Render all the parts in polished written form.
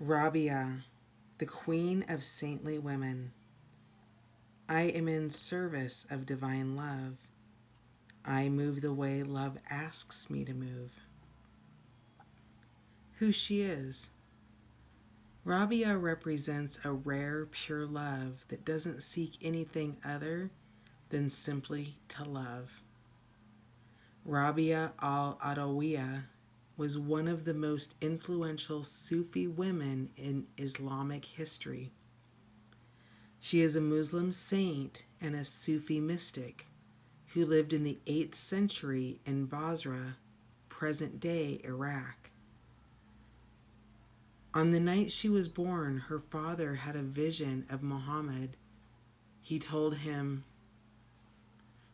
Rabi'a, the queen of saintly women. I am in service of divine love. I move the way love asks me to move. Who she is. Rabi'a represents a rare, pure love that doesn't seek anything other than simply to love. Rabi'a al-Adawiya was one of the most influential Sufi women in Islamic history. She is a Muslim saint and a Sufi mystic who lived in the 8th century in Basra, present-day Iraq. On the night she was born, her father had a vision of Muhammad. He told him,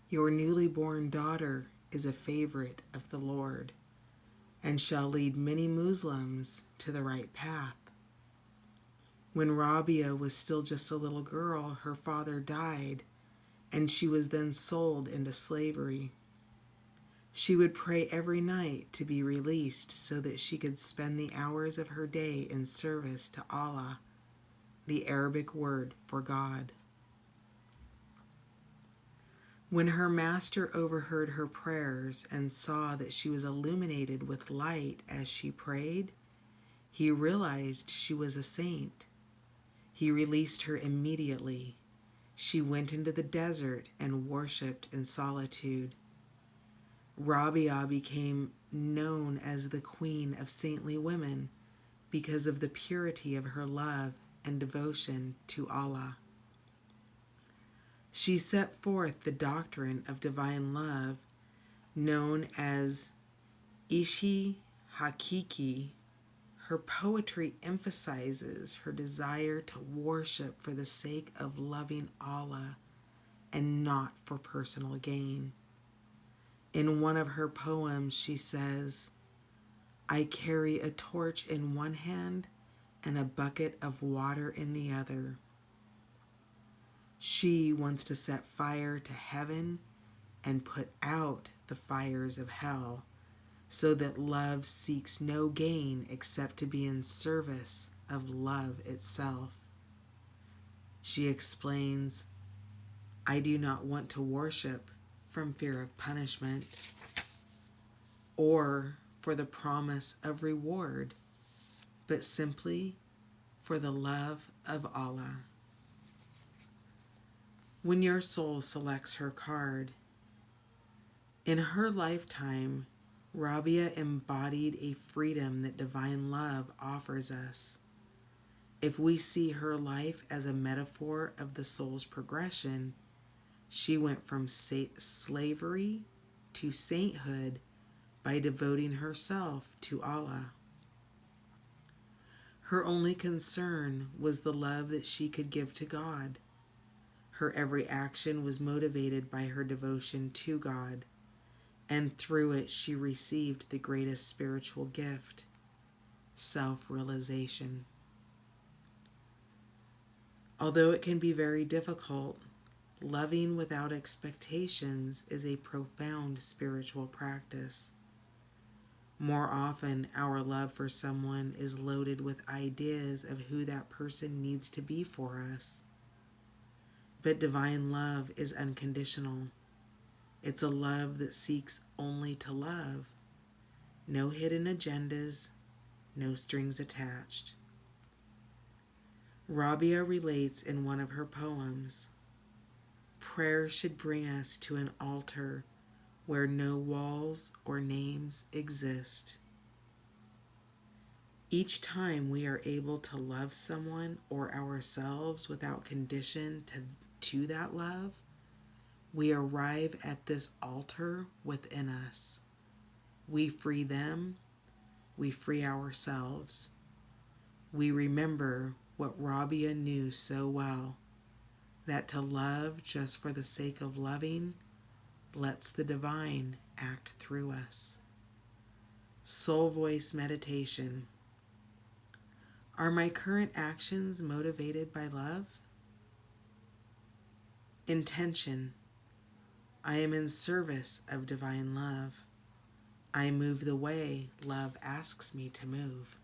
"Your newly born daughter is a favorite of the Lord and shall lead many Muslims to the right path." When Rabi'a was still just a little girl, her father died, and she was then sold into slavery. She would pray every night to be released so that she could spend the hours of her day in service to Allah, the Arabic word for God. When her master overheard her prayers and saw that she was illuminated with light as she prayed, he realized she was a saint. He released her immediately. She went into the desert and worshipped in solitude. Rabi'a became known as the queen of saintly women because of the purity of her love and devotion to Allah. She set forth the doctrine of divine love known as Ishi Hakiki. Her poetry emphasizes her desire to worship for the sake of loving Allah and not for personal gain. In one of her poems, she says, "I carry a torch in one hand and a bucket of water in the other." She wants to set fire to heaven and put out the fires of hell, so that love seeks no gain except to be in service of love itself. She explains, "I do not want to worship from fear of punishment or for the promise of reward, but simply for the love of Allah." When your soul selects her card, in her lifetime, Rabi'a embodied a freedom that divine love offers us. If we see her life as a metaphor of the soul's progression, she went from slavery to sainthood by devoting herself to Allah. Her only concern was the love that she could give to God. Her every action was motivated by her devotion to God, and through it she received the greatest spiritual gift, self-realization. Although it can be very difficult, loving without expectations is a profound spiritual practice. More often, our love for someone is loaded with ideas of who that person needs to be for us. But divine love is unconditional. It's a love that seeks only to love. No hidden agendas, no strings attached. Rabi'a relates in one of her poems, "Prayer should bring us to an altar where no walls or names exist." Each time we are able to love someone or ourselves without condition to that love, we arrive at this altar within us. We free them, we free ourselves. We remember what Rabi'a knew so well, that to love just for the sake of loving lets the divine act through us. Soul Voice Meditation. Are my current actions motivated by love? Intention. I am in service of divine love. I move the way love asks me to move.